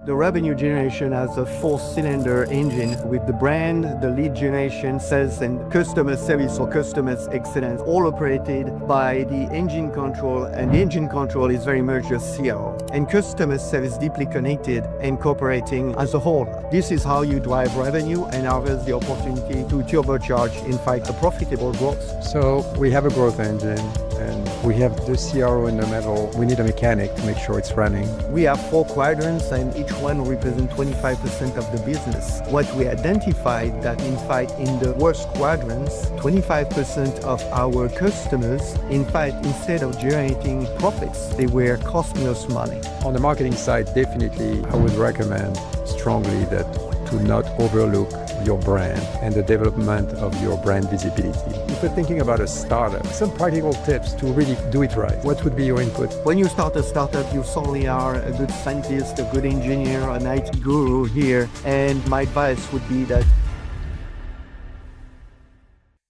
The revenue generation has a four-cylinder engine with the brand, the lead generation, sales, and customer service or customer excellence, all operated by the engine control, and the engine control is very much a CRO. And customer service deeply connected and cooperating as a whole. This is how you drive revenue and harvest the opportunity to turbocharge, in fact, a profitable growth. So we have a growth engine and we have the CRO in the middle. We need a mechanic to make sure it's running. We have four quadrants and each one represents 25% of the business. What we identified that in fact in the worst quadrants, 25% of our customers, in fact, instead of generating profits, they were costing us money. On the marketing side, definitely I would recommend strongly that to not overlook your brand and the development of your brand visibility. If you're thinking about a startup, some practical tips to really do it right. What would be your input? When you start a startup, you solely are a good scientist, a good engineer, an IT guru here. And my advice would be that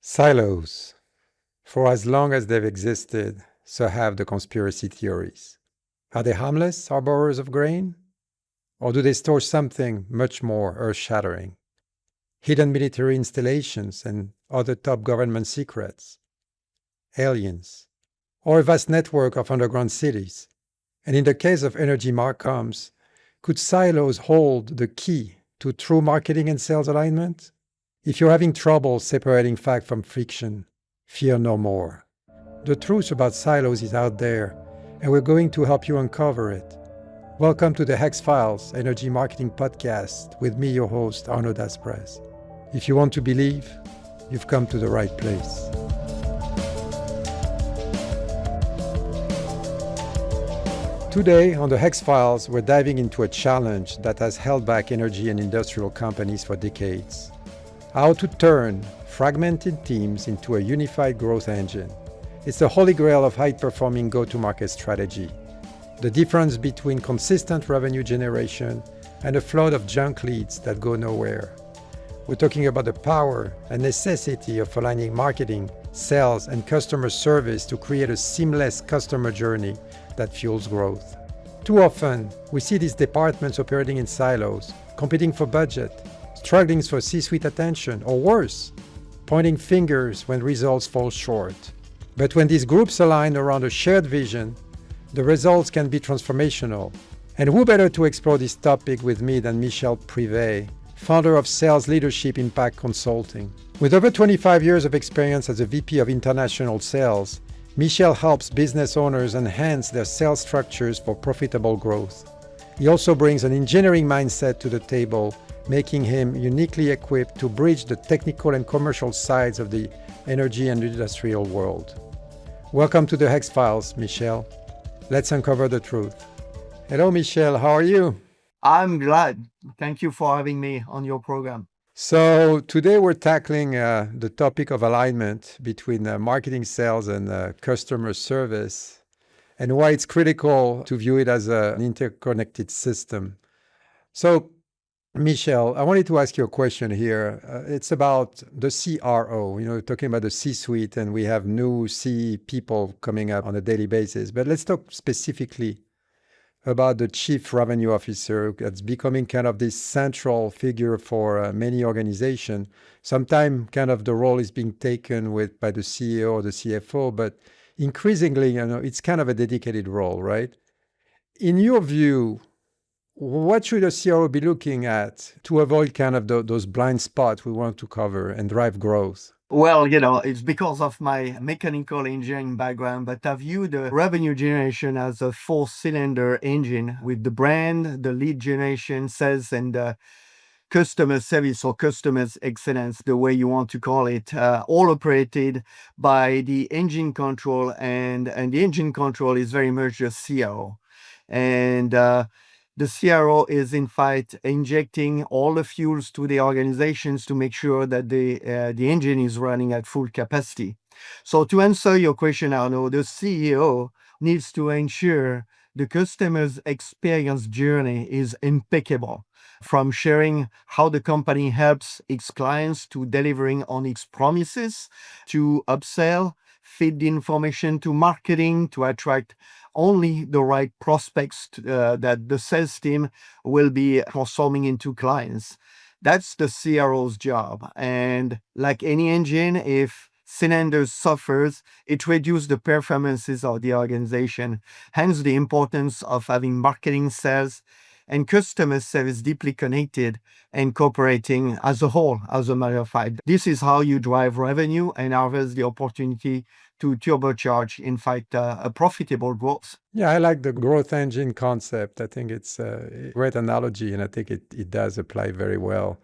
silos. For as long as they've existed, so have the conspiracy theories. Are they harmless arborers of grain? Or do they store something much more earth-shattering? Hidden military installations and other top government secrets? Aliens? Or a vast network of underground cities? And in the case of energy marcoms, could silos hold the key to true marketing and sales alignment? If you're having trouble separating fact from fiction, fear no more. The truth about silos is out there, and we're going to help you uncover it. Welcome to the HEX-Files Energy Marketing Podcast with me, your host, Arnaud Dasprez. If you want to believe, you've come to the right place. Today on the HEX-Files, we're diving into a challenge that has held back energy and industrial companies for decades. How to turn fragmented teams into a unified growth engine. It's the holy grail of high-performing go-to-market strategy. The difference between consistent revenue generation and a flood of junk leads that go nowhere. We're talking about the power and necessity of aligning marketing, sales, and customer service to create a seamless customer journey that fuels growth. Too often, we see these departments operating in silos, competing for budget, struggling for C-suite attention, or worse, pointing fingers when results fall short. But when these groups align around a shared vision, the results can be transformational. And who better to explore this topic with me than Michel Privé, founder of Sales Leadership Impact Consulting. With over 25 years of experience as a VP of International Sales, Michel helps business owners enhance their sales structures for profitable growth. He also brings an engineering mindset to the table, making him uniquely equipped to bridge the technical and commercial sides of the energy and industrial world. Welcome to the HEX-Files, Michel. Let's uncover the truth. Hello, Michel. How are you? I'm glad. Thank you for having me on your program. So today we're tackling the topic of alignment between marketing, sales, and customer service, and why it's critical to view it as an interconnected system. So, Michel, I wanted to ask you a question here. It's about the CRO. We're talking about the C-suite, and we have new C people coming up on a daily basis. But let's talk specifically about the Chief Revenue Officer that's becoming kind of this central figure for many organizations. Sometimes kind of the role is being taken by the CEO or the CFO, but increasingly, it's kind of a dedicated role, right? In your view, what should a CRO be looking at to avoid kind of those blind spots we want to cover and drive growth? Well, it's because of my mechanical engineering background, but I view the revenue generation as a four-cylinder engine with the brand, the lead generation, sales, and customer service or customer excellence, the way you want to call it, all operated by the engine control, and the engine control is very much a CRO. And the CRO is in fact injecting all the fuels to the organizations to make sure that the engine is running at full capacity. So to answer your question, Arnaud, the CEO needs to ensure the customer's experience journey is impeccable, from sharing how the company helps its clients to delivering on its promises, to upsell, feed the information to marketing to attract only the right prospects that the sales team will be transforming into clients. That's the CRO's job. And like any engine, if cylinders suffers, it reduces the performances of the organization. Hence the importance of having marketing, sales, and customer service deeply connected and cooperating as a whole, as a matter of fact. This is how you drive revenue and harvest the opportunity to turbocharge, in fact, a profitable growth. Yeah, I like the growth engine concept. I think it's a great analogy, and I think it does apply very well.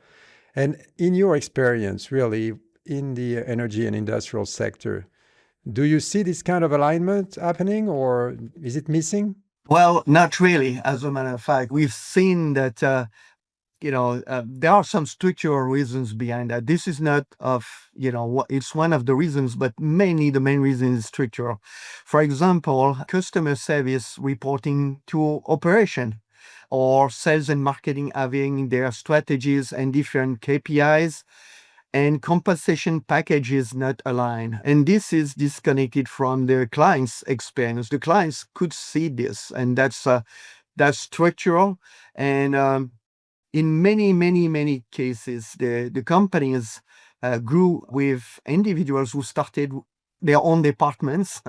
And in your experience, really, in the energy and industrial sector, do you see this kind of alignment happening, or is it missing? Well, not really. As a matter of fact, we've seen that there are some structural reasons behind that. This is not it's one of the reasons, but mainly the main reason is structural. For example, customer service reporting to operation or sales and marketing having their strategies and different KPIs and compensation packages not aligned. And this is disconnected from the client's experience. The clients could see this, and that's structural. And in many, many, many cases, the companies grew with individuals who started their own departments,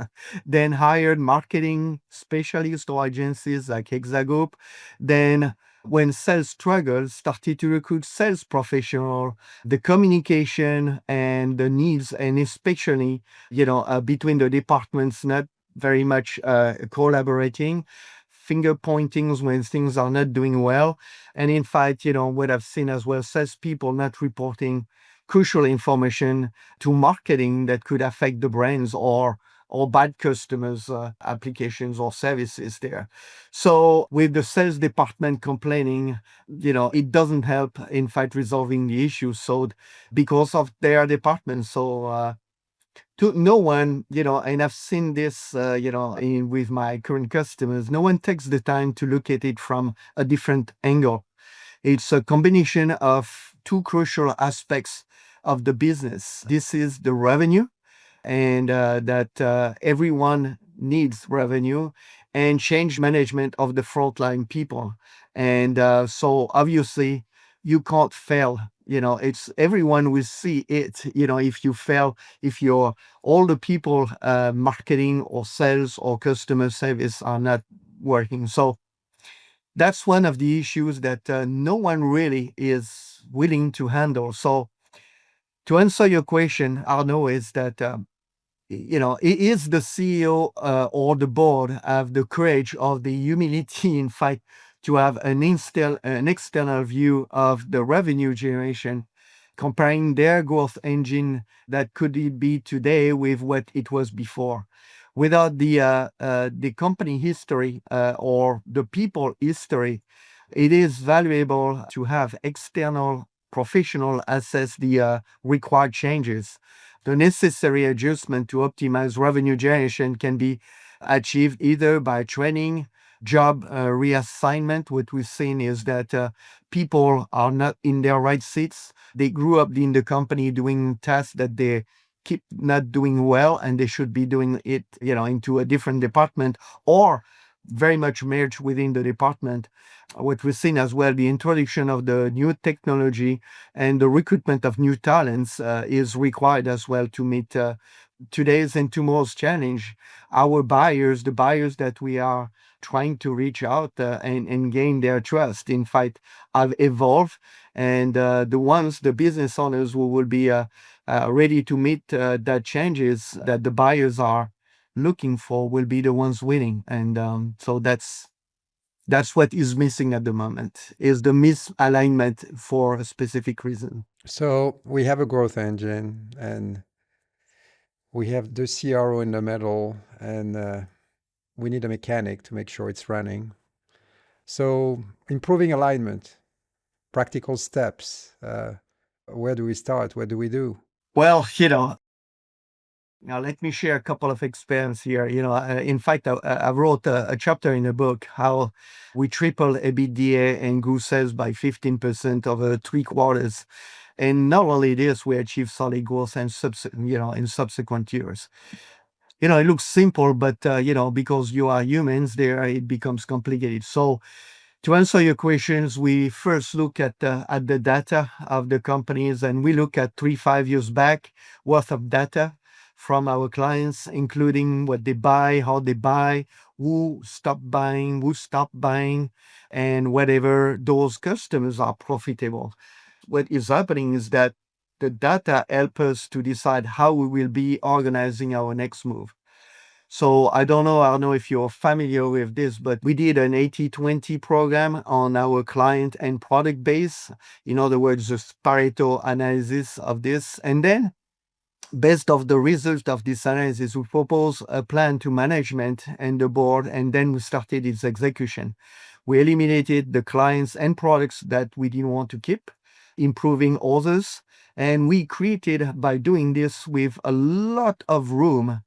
then hired marketing specialists or agencies like Hexagroup. Then, when sales struggled, started to recruit sales professional. The communication and the needs, and especially between the departments, not very much collaborating, finger pointings when things are not doing well. And in fact, what I've seen as well, salespeople not reporting crucial information to marketing that could affect the brands or bad customers, applications or services there. So with the sales department complaining, it doesn't help, in fact, resolving the issue. So because of their department. So to no one, and I've seen this, with my current customers, no one takes the time to look at it from a different angle. It's a combination of two crucial aspects of the business. This is the revenue, and that everyone needs revenue, and change management of the frontline people. And so obviously you can't fail. It's everyone will see it. If you fail, if all the people, marketing or sales or customer service are not working. So that's one of the issues that no one really is willing to handle. So to answer your question, Arnaud, is that is the CEO or the board have the courage or the humility, in fact, to have an external view of the revenue generation, comparing their growth engine that could it be today with what it was before. Without the company history or the people history, it is valuable to have external professional assess the required changes. The necessary adjustment to optimize revenue generation can be achieved either by training, job reassignment. What we've seen is that people are not in their right seats. They grew up in the company doing tasks that they keep not doing well, and they should be doing it, into a different department or very much merged within the department. What we've seen as well, the introduction of the new technology and the recruitment of new talents is required as well to meet today's and tomorrow's challenge. Our buyers, the buyers that we are trying to reach out and gain their trust, in fact, have evolved. And the business owners who will be ready to meet that changes that the buyers are looking for will be the ones winning. And so that's what is missing at the moment, is the misalignment for a specific reason. So we have a growth engine, and we have the CRO in the middle, and we need a mechanic to make sure it's running. So improving alignment, practical steps. Where do we start? What do we do? Well, now let me share a couple of experience here. In fact, I wrote a chapter in the book how we tripled EBITDA and grew sales by 15% over 3 quarters. And not only this, we achieved solid growth and in subsequent years. it looks simple, but because you are humans, there it becomes complicated. So to answer your questions, we first look at the data of the companies, and we look at 3-5 years back worth of data from our clients, including what they buy, how they buy, who stopped buying, and whether those customers are profitable. What is happening is that the data help us to decide how we will be organizing our next move. So I don't know, Arnaud, if you're familiar with this, but we did an 80/20 program on our client and product base. In other words, the Pareto analysis of this. And then, based off the result of this analysis, we propose a plan to management and the board, and then we started its execution. We eliminated the clients and products that we didn't want to keep, improving others. And we created, by doing this, with a lot of room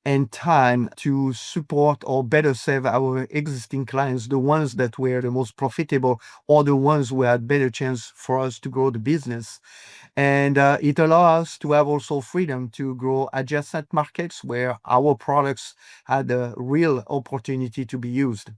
and time to support or better serve our existing clients, the ones that were the most profitable or the ones who had better chance for us to grow the business. And it allows us to have also freedom to grow adjacent markets where our products had a real opportunity to be used.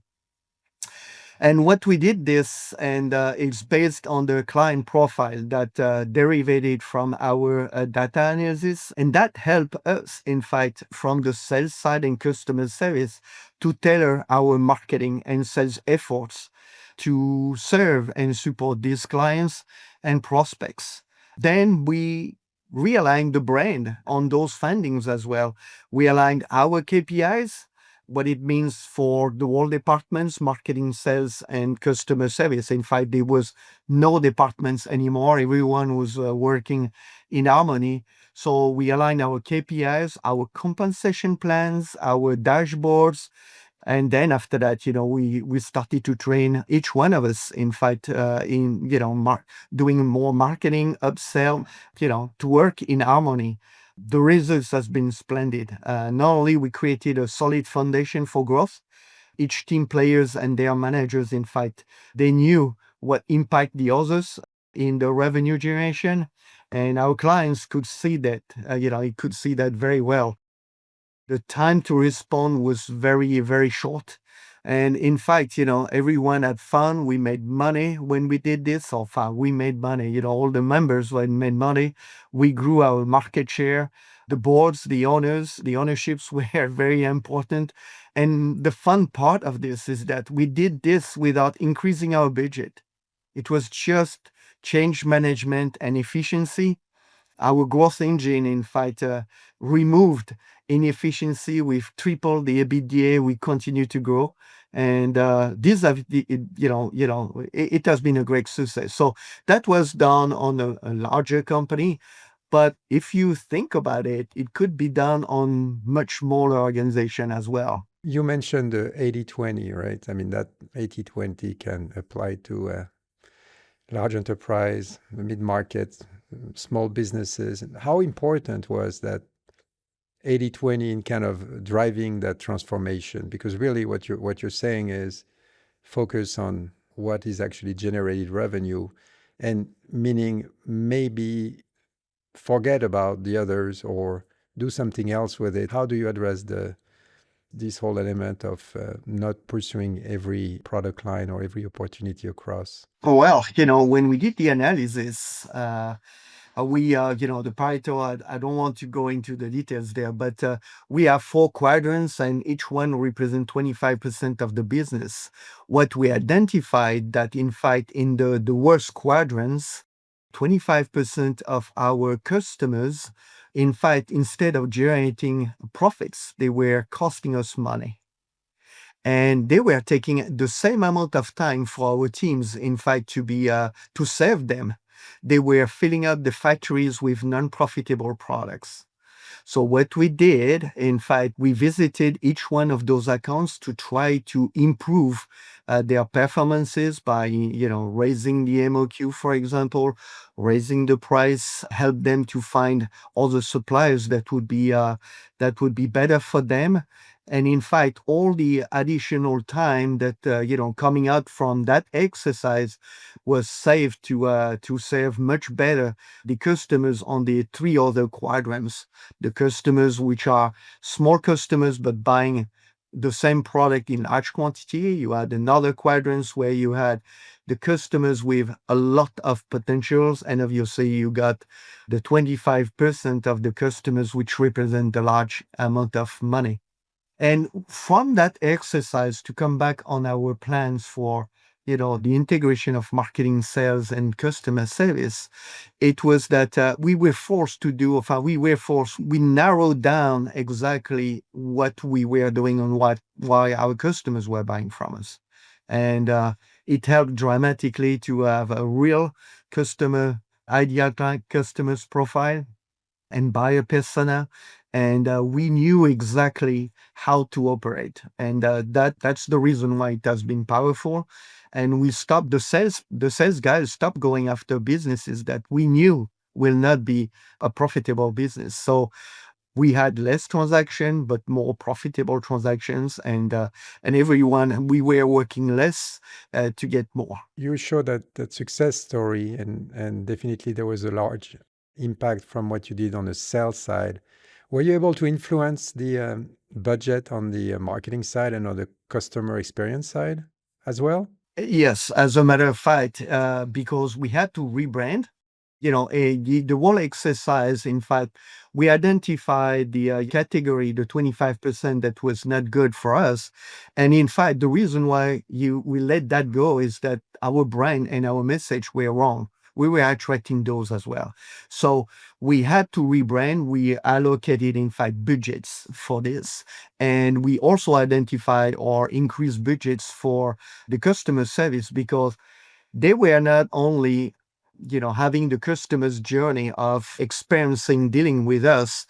And what we did this, and it's based on the client profile that derivated from our data analysis, and that helped us, in fact, from the sales side and customer service, to tailor our marketing and sales efforts to serve and support these clients and prospects. Then we realigned the brand on those findings as well. We aligned our KPIs, what it means for the whole departments, marketing, sales, and customer service. In fact, there was no departments anymore. Everyone was working in harmony. So we aligned our KPIs, our compensation plans, our dashboards. And then after that, we started to train each one of us, in fact, in, doing more marketing, upsell, to work in harmony. The results has been splendid. Not only we created a solid foundation for growth, each team players and their managers, in fact, they knew what impact the others in the revenue generation, and our clients could see that, it could see that very well. The time to respond was very, very short. And in fact, everyone had fun. We made money when we did this. So far, we made money. All the members made money. We grew our market share. The boards, the owners, the ownerships were very important. And the fun part of this is that we did this without increasing our budget. It was just change management and efficiency. Our growth engine, in fact, removed inefficiency. We've tripled the EBITDA. We continue to grow, and this have it has been a great success. So that was done on a larger company, but if you think about it, it could be done on much smaller organization as well. You mentioned the 80/20, right? I mean, that 80/20 can apply to large enterprise, mid-market, small businesses. How important was that 80/20 in kind of driving that transformation? Because really what you're saying is focus on what is actually generated revenue, and meaning maybe forget about the others or do something else with it. How do you address this whole element of not pursuing every product line or every opportunity across? Well, when we did the analysis, the Pareto, I don't want to go into the details there, but we have 4 quadrants, and each one represents 25% of the business. What we identified that, in fact, in the worst quadrants, 25% of our customers, in fact, instead of generating profits, they were costing us money. And they were taking the same amount of time for our teams, in fact, to serve them. They were filling up the factories with non-profitable products. So what we did, in fact, we visited each one of those accounts to try to improve their performances by, raising the MOQ, for example, raising the price, help them to find other suppliers that would be better for them. And in fact, all the additional time that, coming out from that exercise was saved to serve much better the customers on the three other quadrants. The customers which are small customers but buying the same product in large quantity. You had another quadrants where you had the customers with a lot of potentials, and obviously you got the 25% of the customers which represent a large amount of money. And from that exercise, to come back on our plans for, the integration of marketing, sales, and customer service, it was that we were forced to do, we narrowed down exactly what we were doing and why our customers were buying from us. And it helped dramatically to have a real customer, ideal customers profile and buyer persona, and we knew exactly how to operate, and that's the reason why it has been powerful. And we stopped the sales guys stopped going after businesses that we knew will not be a profitable business. So we had less transaction but more profitable transactions, and everyone, we were working less to get more. You showed that success story, and definitely there was a large impact from what you did on the sales side. Were you able to influence the budget on the marketing side and on the customer experience side as well? Yes, as a matter of fact, because we had to rebrand, the whole exercise, in fact, we identified the category, the 25% that was not good for us. And in fact, the reason why we let that go is that our brand and our message were wrong. We were attracting those as well. So we had to rebrand. We allocated, in fact, budgets for this. And we also identified or increased budgets for the customer service, because they were not only having the customer's journey of experiencing dealing with us,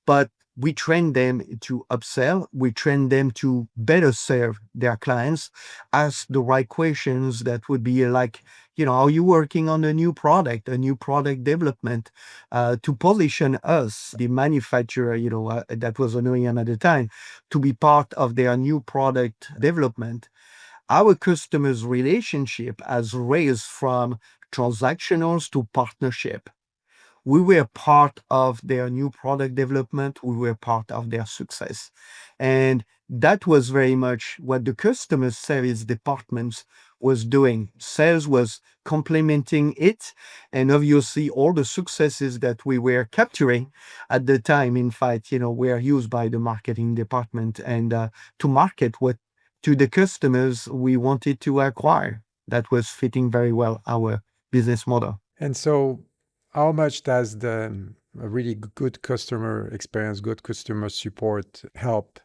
but we train them to upsell, we train them to better serve their clients, ask the right questions that would be like, are you working on a new product development, to position us, the manufacturer, that was an OEM at the time, to be part of their new product development. Our customers' relationship has raised from transactionals to partnership. We were part of their new product development. We were part of their success. And that was very much what the customer service departments was doing. Sales was complementing it. And obviously, all the successes that we were capturing at the time, in fact, were used by the marketing department and to market what to the customers we wanted to acquire. That was fitting very well our business model. And so, how much does a really good customer experience, good customer support help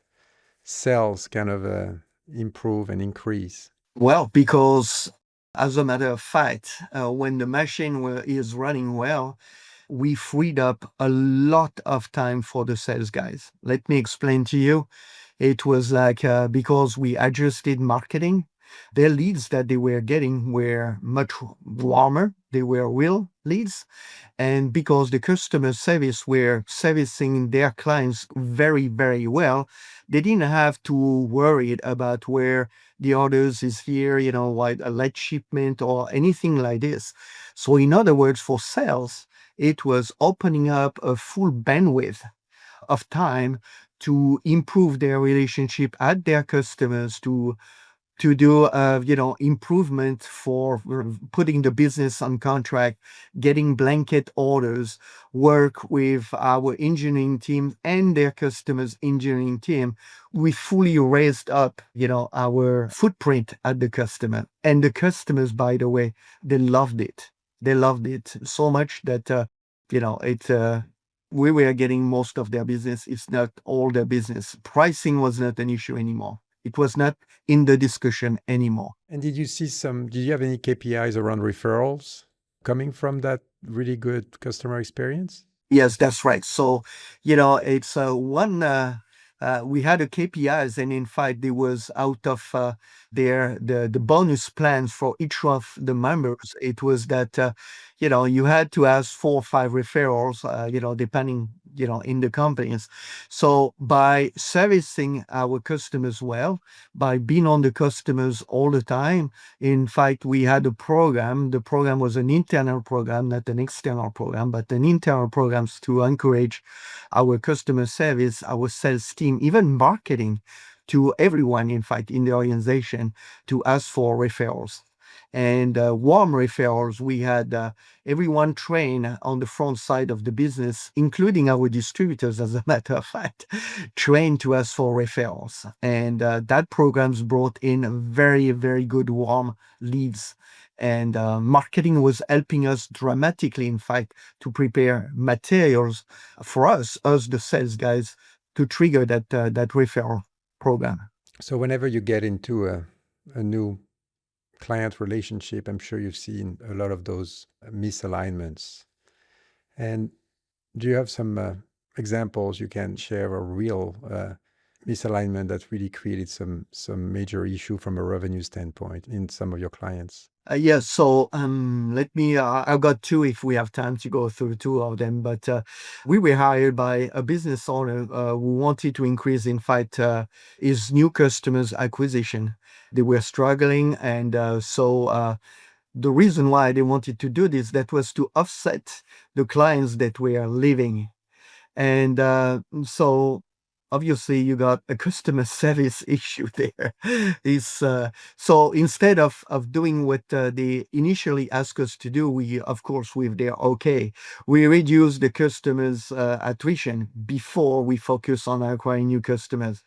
sales kind of improve and increase? Well, because as a matter of fact, when the machine is running well, we freed up a lot of time for the sales guys. Let me explain to you. It was like because we adjusted marketing, their leads that they were getting were much warmer. They were real leads. And because the customer service were servicing their clients very, very well, they didn't have to worry about where the orders is here, like a late shipment or anything like this. So in other words, for sales, it was opening up a full bandwidth of time to improve their relationship at their customers, to do improvement for putting the business on contract, getting blanket orders, work with our engineering team and their customers engineering team. We fully raised up our footprint at the customer, and the customers, by the way, they loved it so much that we were getting most of their business, if not all their business. Pricing was not an issue anymore. It was not in the discussion anymore. And did you have any KPIs around referrals coming from that really good customer experience? Yes, that's right. So, it's we had a KPIs, and in fact, there was out of the bonus plans for each of the members. It was that you had to ask 4 or 5 referrals, depending in the companies. So by servicing our customers well, by being on the customers all the time, in fact, we had a program. The program was an internal program, not an external program, but an internal program to encourage our customer service, our sales team, even marketing, to everyone, in fact, in the organization to ask for referrals. And warm referrals, we had everyone trained on the front side of the business, including our distributors, as a matter of fact, trained to ask for referrals. And that program's brought in very, very good warm leads. And marketing was helping us dramatically, in fact, to prepare materials for us, the sales guys, to trigger that referral program. So whenever you get into a new client relationship, I'm sure you've seen a lot of those misalignments. And do you have some examples you can share, a real misalignment that really created some major issue from a revenue standpoint in some of your clients? Yes, so let me, I've got two if we have time to go through two of them, but we were hired by a business owner who wanted to increase, in fact, his new customers acquisition. They were struggling, and so the reason why they wanted to do this, that was to offset the clients that were leaving. And so obviously you got a customer service issue there. So instead of doing what they initially asked us to do, we, of course, with their okay, we reduce the customers' attrition before we focus on acquiring new customers.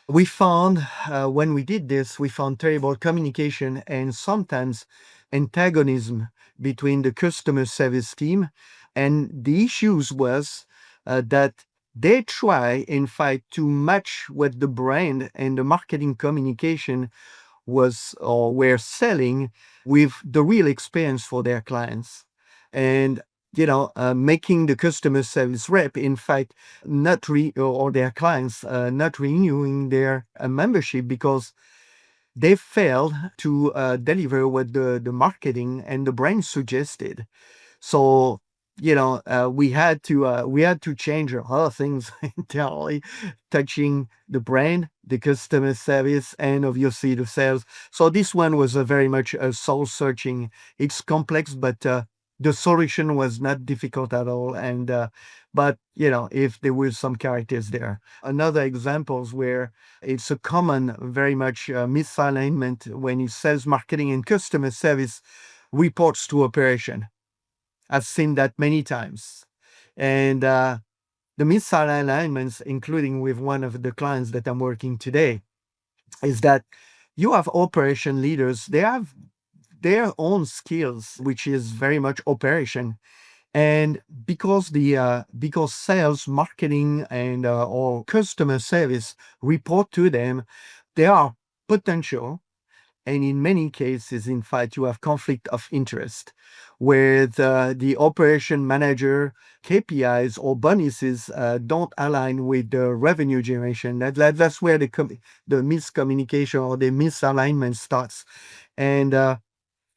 We found, when we did this, we found terrible communication and sometimes antagonism between the customer service team. And the issues was that they try, in fact, to match what the brand and the marketing communication was or were selling with the real experience for their clients. And making the customer service rep, in fact, not or their clients not renewing their membership because they failed to deliver what the marketing and the brand suggested. So we had to change a lot of things entirely, touching the brand, the customer service, and obviously the sales. So this one was a very much a soul searching. It's complex, but the solution was not difficult at all. And but if there were some characters there. Another examples where it's a common, very much misalignment when it sales marketing and customer service reports to operation. I've seen that many times. And the misalignments, including with one of the clients that I'm working today, is that you have operation leaders. They have their own skills, which is very much operation. And because because sales, marketing, and or customer service report to them, they are potential. And in many cases, in fact, you have conflict of interest with the operation manager KPIs or bonuses don't align with the revenue generation. That's where the miscommunication or the misalignment starts. And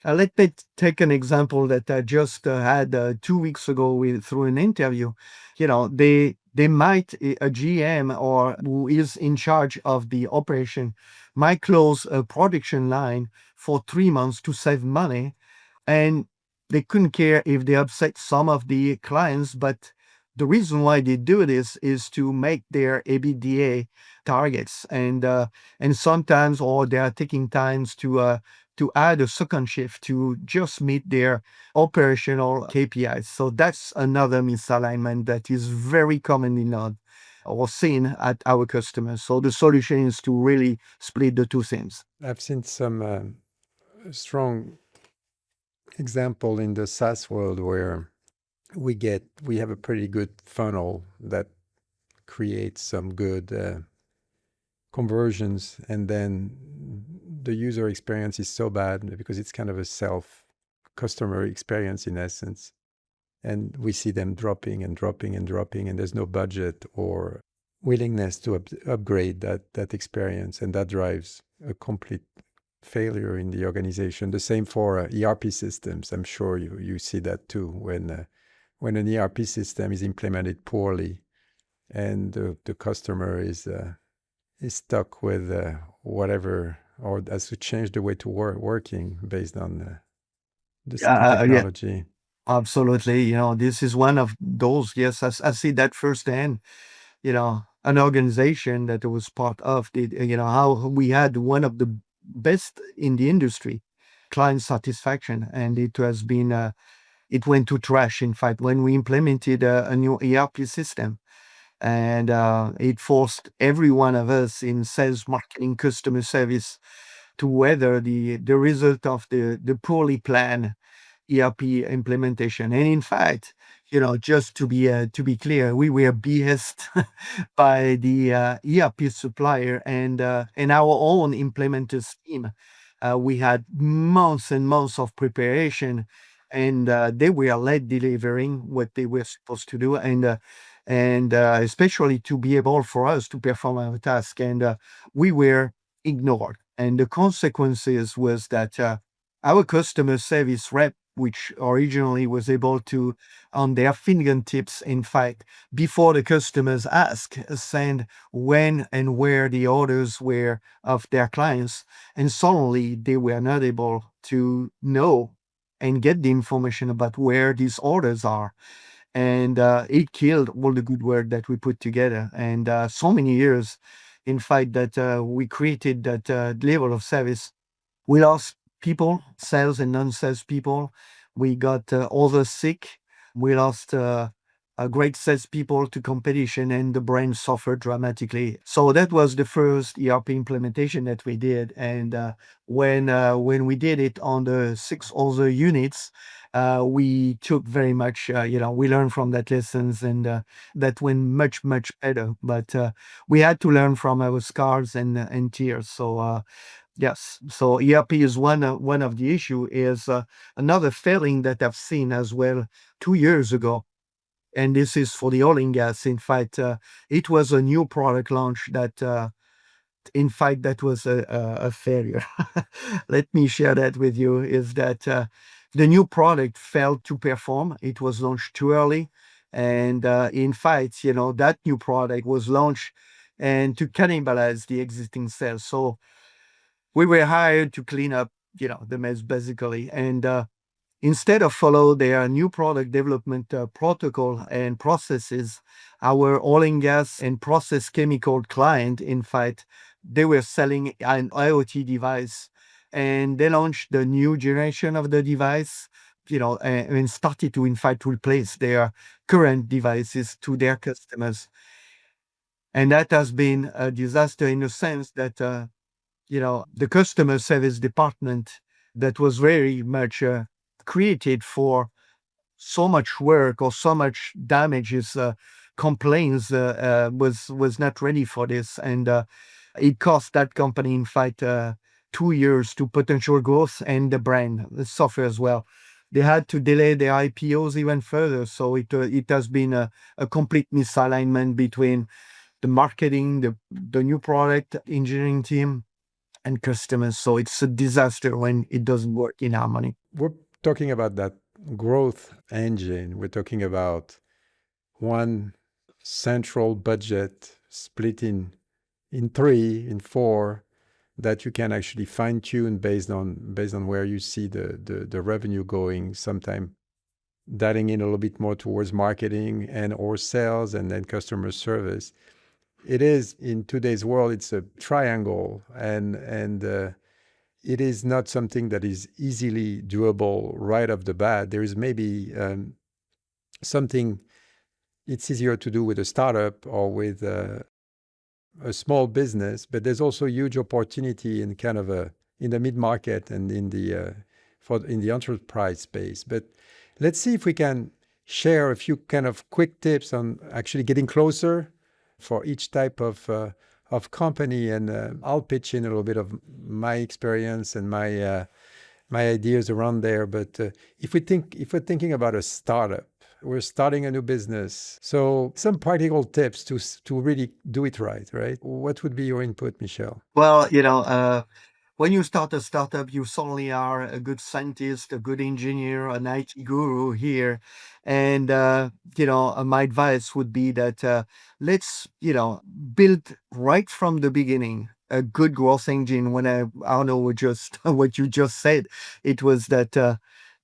let me take an example that I just had 2 weeks ago through an interview. They might, a GM or who is in charge of the operation might close a production line for 3 months to save money, and they couldn't care if they upset some of the clients. But the reason why they do this is to make their EBITDA targets, and sometimes, or they are taking times to add a second shift to just meet their operational KPIs. So that's another misalignment that is very commonly known or seen at our customers. So the solution is to really split the two things. I've seen some strong example in the SaaS world where we have a pretty good funnel that creates some good conversions, and then the user experience is so bad because it's kind of a self customer experience in essence, and we see them dropping and dropping and dropping, and there's no budget or willingness to upgrade that experience, and that drives a complete failure in the organization. The same for ERP systems. I'm sure you see that too, when when an ERP system is implemented poorly and the customer is stuck with whatever, or has to change the way to working based on the Yeah, technology. absolutely. This is one of those. Yes, I see that firsthand. An organization that I was part of did, how we had one of the best in the industry, client satisfaction, and it went to trash, in fact, when we implemented a new ERP system. And it forced every one of us in sales, marketing, customer service to weather the result of the poorly planned ERP implementation. And in fact, just to be clear, we were BS'd by the ERP supplier and our own implementers team. We had months and months of preparation, and they were late delivering what they were supposed to do, and especially to be able for us to perform our task, and we were ignored. And the consequences was that our customer service rep, which originally was able to, on their fingertips, in fact, before the customers ask, send when and where the orders were of their clients, and suddenly they were not able to know and get the information about where these orders are. And it killed all the good work that we put together. And so many years, in fact, that we created that level of service. We lost people, sales and non-sales people. We got over sick. We lost a great salespeople to competition, and the brand suffered dramatically. So that was the first ERP implementation that we did. And when we did it on the 6 other units, we took very much, we learned from that lessons, and that went much, much better. But we had to learn from our scars and tears. So yes. So ERP is one of the issue. Is another failing that I've seen as well 2 years ago, and this is for the oil and gas. In fact, it was a new product launch that, in fact, that was a failure. Let me share that with you. Is that the new product failed to perform? It was launched too early, and in fact, that new product was launched and to cannibalize the existing sales. So we were hired to clean up, the mess basically, and instead of follow their new product development protocol and processes, our oil and gas and process chemical client, in fact, they were selling an IoT device, and they launched the new generation of the device, and started to, in fact, replace their current devices to their customers. And that has been a disaster in the sense that the customer service department that was very much created for so much work or so much damages, complaints, was not ready for this, and it cost that company, in fact, 2 years to potential growth, and the brand suffer as well. They had to delay their IPOs even further, so it has been a complete misalignment between the marketing, the new product engineering team, and customers. So it's a disaster when it doesn't work in harmony. We're talking about that growth engine. We're talking about one central budget split in three, in four, that you can actually fine tune based on where you see the revenue going. Sometime dialing in a little bit more towards marketing and or sales, and then customer service. It is, in today's world, it's a triangle, and it is not something that is easily doable right off the bat. There is maybe something it's easier to do with a startup or with a small business, but there's also huge opportunity in kind of in the mid-market and in the enterprise space. But let's see if we can share a few kind of quick tips on actually getting closer for each type of company, and I'll pitch in a little bit of my experience and my ideas around there. But if we're thinking about a startup, we're starting a new business. So some practical tips to really do it right? What would be your input, Michel? Well, when you start a startup, you suddenly are a good scientist, a good engineer, an IT guru here. And, my advice would be that let's, build right from the beginning a good growth engine. I don't know, just what you just said, it was that,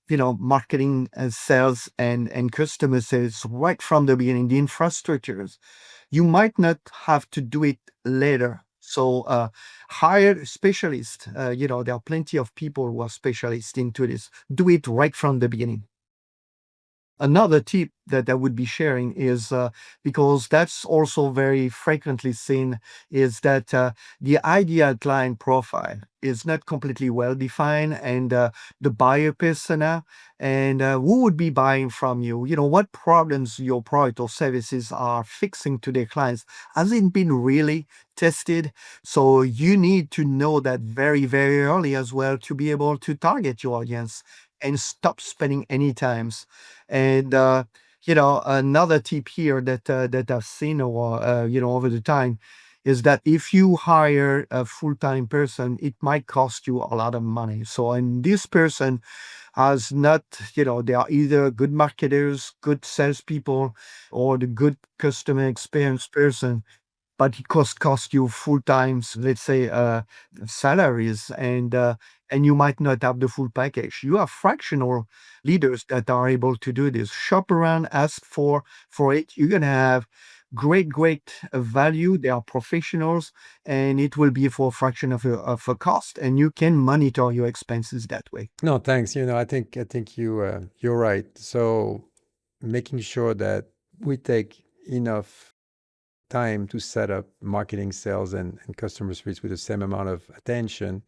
marketing and sales and customer sales right from the beginning, the infrastructures. You might not have to do it later. So hire specialists. There are plenty of people who are specialists into this. Do it right from the beginning. Another tip that I would be sharing is because that's also very frequently seen, is that the ideal client profile is not completely well defined, and the buyer persona, and who would be buying from you. What problems your product or services are fixing to their clients hasn't been really tested. So you need to know that very, very early as well to be able to target your audience and stop spending any times. And another tip here that I've seen over the time is that if you hire a full-time person, it might cost you a lot of money. So, and this person has not, they are either good marketers, good salespeople, or the good customer experience person, but it cost you full times, let's say, salaries, and you might not have the full package. You have fractional leaders that are able to do this. Shop around, ask for it. You're gonna have great value. They are professionals, and it will be for a fraction of a cost, and you can monitor your expenses that way. No, thanks. I think you're right. So making sure that we take enough time to set up marketing, sales, and customer service with the same amount of attention.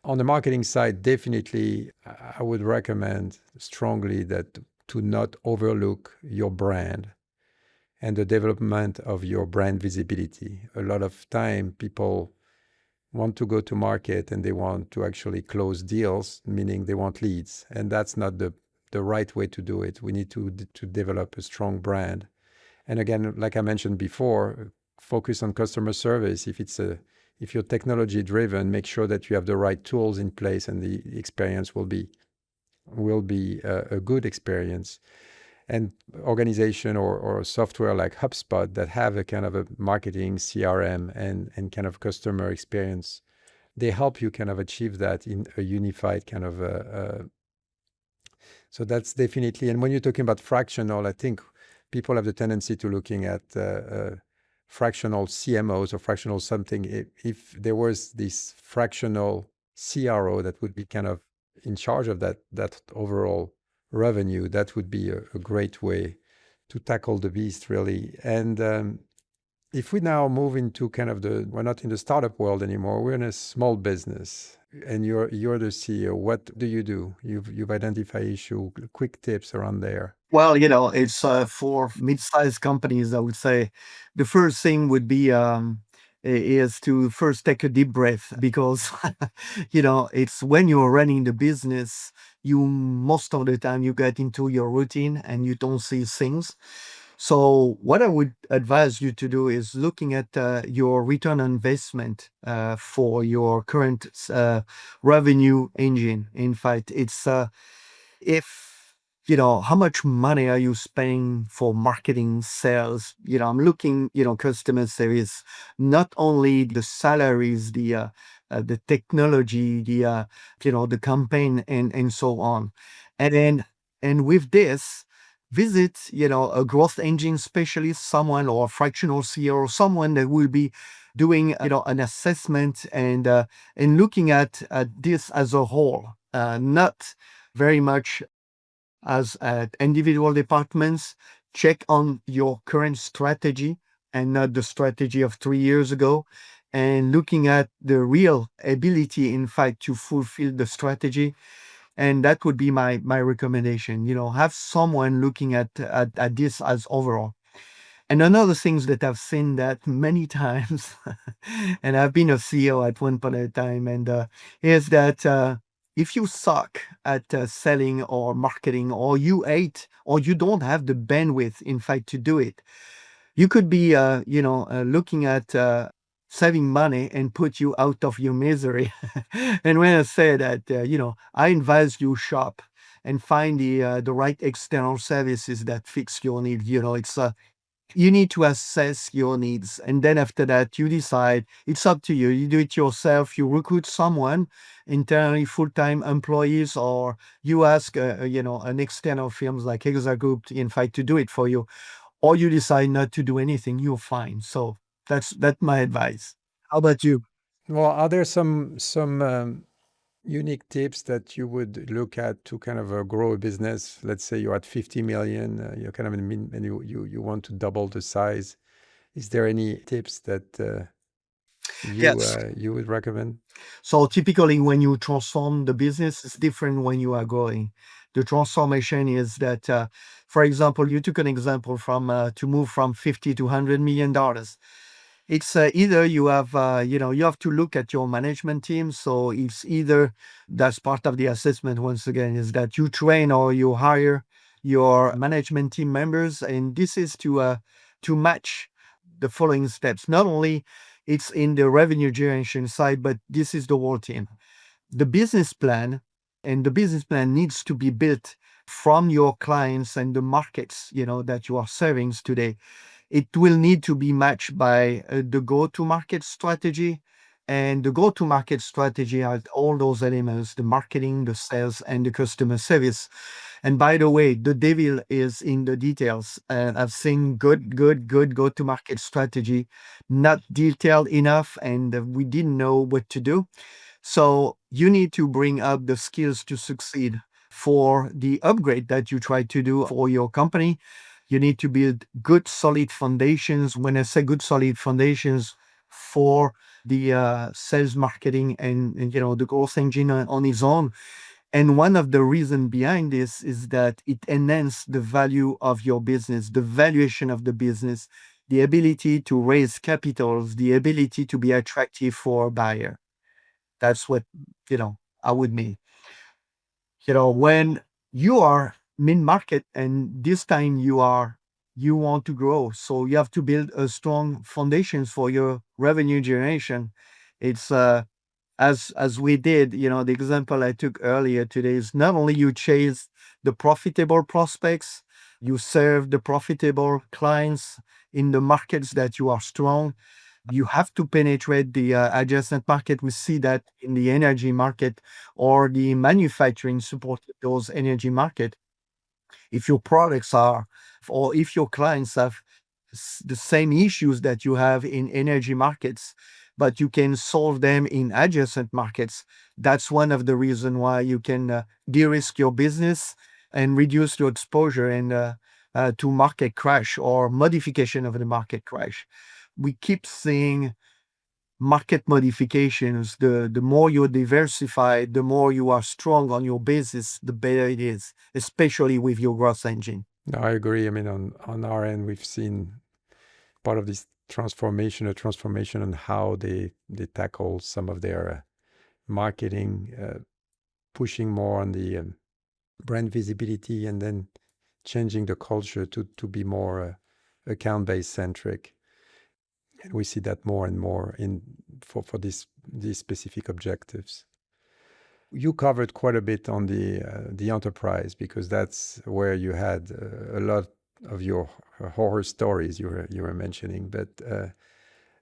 On the marketing side, definitely, I would recommend strongly that to not overlook your brand and the development of your brand visibility. A lot of time, people want to go to market and they want to actually close deals, meaning they want leads, and that's not the right way to do it. We need to develop a strong brand. And again, like I mentioned before, focus on customer service. If you're technology driven, make sure that you have the right tools in place and the experience will be a good experience. And organization or software like HubSpot that have a kind of a marketing CRM and kind of customer experience, they help you kind of achieve that in a unified kind of so that's definitely. And when you're talking about fractional, I think people have the tendency to looking at fractional CMOs or fractional something. If there was this fractional CRO that would be kind of in charge of that overall revenue, that would be a great way to tackle the beast, really. And if we now move into kind of we're not in the startup world anymore, we're in a small business, and you're the CEO. What do you do? You've identified issue. Quick tips around there. Well, it's for mid-sized companies, I would say the first thing would be is to first take a deep breath, because it's when you're running the business, you most of the time you get into your routine and you don't see things. So what I would advise you to do is looking at your return on investment for your current revenue engine. In fact, it's if how much money are you spending for marketing, sales? I'm looking, customer service, not only the salaries, the technology, the campaign, and so on. And with this, visit, a growth engine specialist, someone, or a fractional CEO, or someone that will be doing, an assessment and looking at this as a whole, not very much as individual departments. Check on your current strategy and not the strategy of 3 years ago, and looking at the real ability, in fact, to fulfill the strategy. And that would be my recommendation. Have someone looking at this as overall. And another things that I've seen that many times, and I've been a CEO at one point in time, and is that if you suck at selling or marketing, or you hate, or you don't have the bandwidth, in fact, to do it, you could be, looking at saving money and put you out of your misery. And when I say that, I advise you shop and find the right external services that fix your needs. It's you need to assess your needs, and then after that you decide. It's up to you. You do it yourself. You recruit someone internally, full-time employees, or you ask an external firms like Hexa Group, in fact, to do it for you, or you decide not to do anything. You're fine. So that's my advice. How about you? Well, are there some unique tips that you would look at to kind of grow a business? Let's say you're at 50 million, you're kind of in and you want to double the size. Is there any tips that Yes. you would recommend? So typically, when you transform the business, it's different when you are growing. The transformation is that, for example, you took an example from to move from 50 to $100 million. It's either you have, you have to look at your management team. So it's either that's part of the assessment. Once again, is that you train or you hire your management team members, and this is to match the following steps. Not only it's in the revenue generation side, but this is the whole team. The business plan, and the business plan needs to be built from your clients and the markets, that you are serving today. It will need to be matched by the go-to-market strategy. And the go-to-market strategy has all those elements: the marketing, the sales, and the customer service. And by the way, the devil is in the details. And I've seen good go-to-market strategy, not detailed enough, and we didn't know what to do. So you need to bring up the skills to succeed for the upgrade that you try to do for your company. You need to build good, solid foundations. When I say good, solid foundations, for the sales, marketing, and the growth engine on its own. And one of the reasons behind this is that it enhances the value of your business, the valuation of the business, the ability to raise capitals, the ability to be attractive for a buyer. That's what, I would mean. When you are mid-market and this time you want to grow, so you have to build a strong foundations for your revenue generation. It's as we did, the example I took earlier today is not only you chase the profitable prospects, you serve the profitable clients in the markets that you are strong. You have to penetrate the adjacent market. We see that in the energy market or the manufacturing support those energy market. If your products are, or if your clients have the same issues that you have in energy markets, but you can solve them in adjacent markets, that's one of the reasons why you can de-risk your business and reduce your exposure and to market crash or modification of the market crash. We keep seeing market modifications. The more you're diversified, the more you are strong on your basis, the better it is, especially with your growth engine. No, I agree. I mean, on our end, we've seen part of this transformation, a transformation on how they tackle some of their marketing, pushing more on the brand visibility, and then changing the culture to be more account-based centric. And we see that more and more for these specific objectives. You covered quite a bit on the enterprise, because that's where you had a lot of your horror stories you were mentioning. But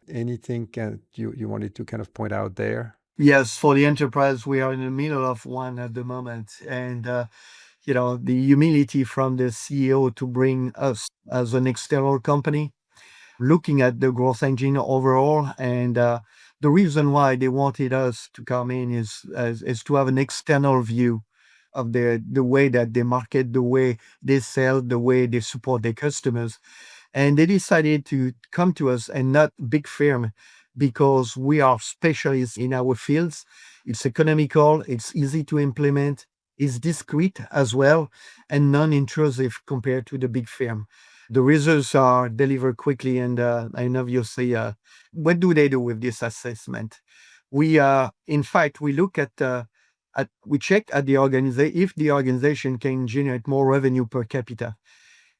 anything you wanted to kind of point out there? Yes, for the enterprise, we are in the middle of one at the moment. And, the humility from the CEO to bring us as an external company, looking at the growth engine overall. And the reason why they wanted us to come in is to have an external view of the way that they market, the way they sell, the way they support their customers. And they decided to come to us and not big firm, because we are specialists in our fields. It's economical, it's easy to implement, it's discreet as well, and non-intrusive compared to the big firm. The results are delivered quickly, and obviously, what do they do with this assessment? We, in fact, we look we check at the organization if the organization can generate more revenue per capita.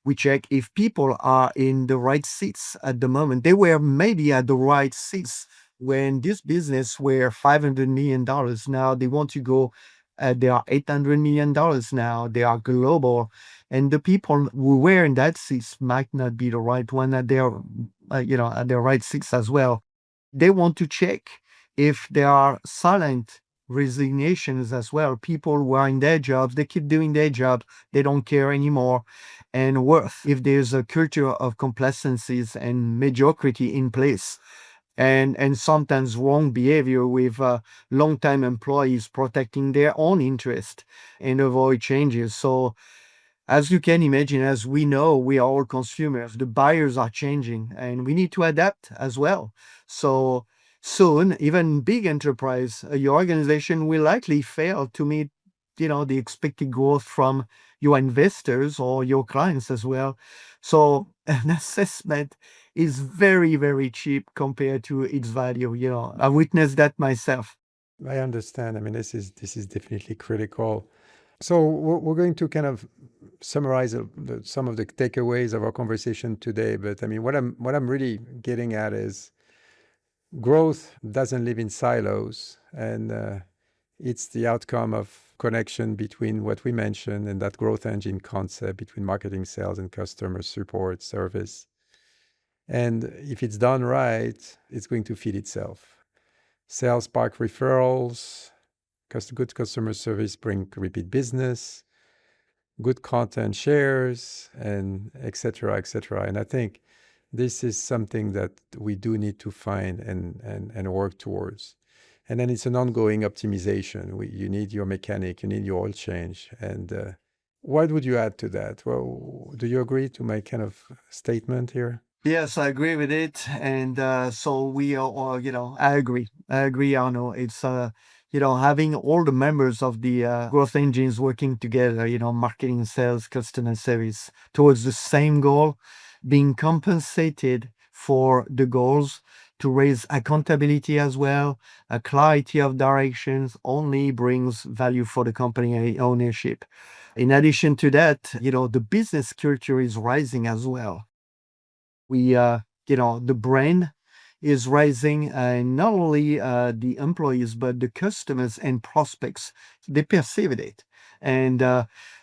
We check if people are in the right seats at the moment. They were maybe at the right seats when this business were $500 million. Now they want to go, they are $800 million now. They are global. And the people who were in that seats might not be the right one at their, at their right seats as well. They want to check if there are silent resignations as well. People who are in their jobs, they keep doing their job, they don't care anymore. And worth, if there's a culture of complacencies and mediocrity in place, and sometimes wrong behavior with long-time employees protecting their own interest and avoid changes. So as you can imagine, as we know, we are all consumers. The buyers are changing and we need to adapt as well. So soon, even big enterprise, your organization will likely fail to meet, the expected growth from your investors or your clients as well. So an assessment is very, very cheap compared to its value. I witnessed that myself. I understand. I mean, this is definitely critical. So we're going to kind of summarize some of the takeaways of our conversation today. But I mean, what I'm really getting at is growth doesn't live in silos, and it's the outcome of connection between what we mentioned and that growth engine concept between marketing, sales, and customer support service. And if it's done right, it's going to feed itself. Sales spark referrals, good customer service bring repeat business, good content shares, and et cetera, et cetera. And I think this is something that we do need to find and work towards. And then it's an ongoing optimization. You need your mechanic, you need your oil change. And what would you add to that? Well, do you agree to my kind of statement here? Yes, I agree with it. And so we are, I agree, Arnaud. It's, having all the members of the growth engines working together, marketing, sales, customer service towards the same goal, being compensated for the goals, to raise accountability as well. A clarity of directions only brings value for the company and ownership. In addition to that, the business culture is rising as well. We, the brand is rising, and not only the employees, but the customers and prospects, they perceive it. And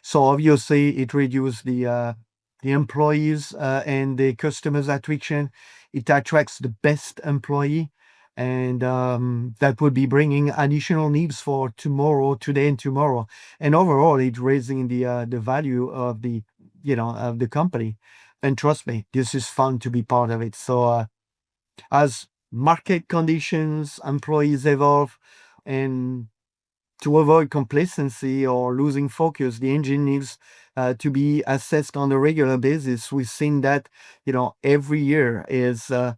so obviously it reduces the employees and the customers' attraction. It attracts the best employee, and that would be bringing additional needs for tomorrow, today and tomorrow. And overall, it's raising the value of of the company. And trust me, this is fun to be part of it. So as market conditions, employees evolve, and to avoid complacency or losing focus, the engine needs to be assessed on a regular basis. We've seen that, every year is that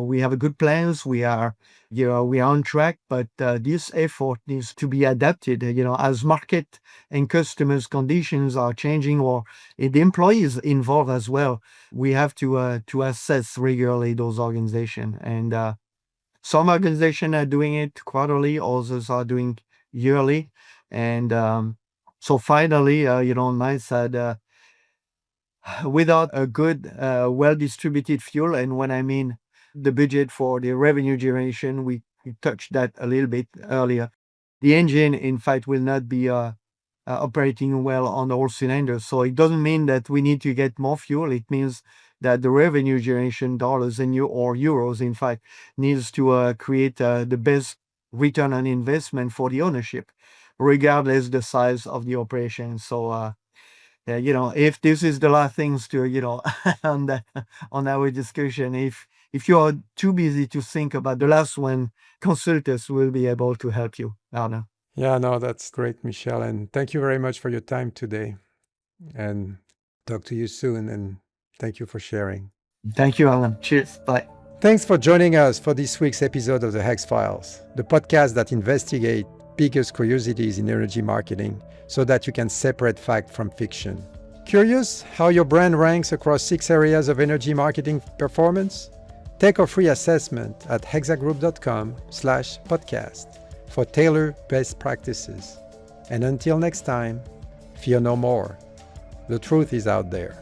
we have a good plans. We are on track, but this effort needs to be adapted, as market and customers' conditions are changing, or the employees involved as well. We have to assess regularly those organizations, and some organizations are doing it quarterly, others are doing yearly. And so finally, on my side, without a good, well-distributed fuel, and when I mean the budget for the revenue generation, we touched that a little bit earlier. The engine, in fact, will not be operating well on all cylinders. So it doesn't mean that we need to get more fuel. It means that the revenue generation dollars or euros, in fact, needs to create the best return on investment for the ownership, regardless the size of the operation. So, if this is the last things to, on our discussion, if you are too busy to think about the last one, consultants will be able to help you, Arnaud. Yeah, no, that's great, Michel. And thank you very much for your time today. And talk to you soon. And thank you for sharing. Thank you, Alan. Cheers. Bye. Thanks for joining us for this week's episode of the HEX-Files, the podcast that investigates biggest curiosities in energy marketing so that you can separate fact from fiction. Curious how your brand ranks across 6 areas of energy marketing performance? Take a free assessment at hexagroup.com/podcast for tailored best practices. And until next time, fear no more. The truth is out there.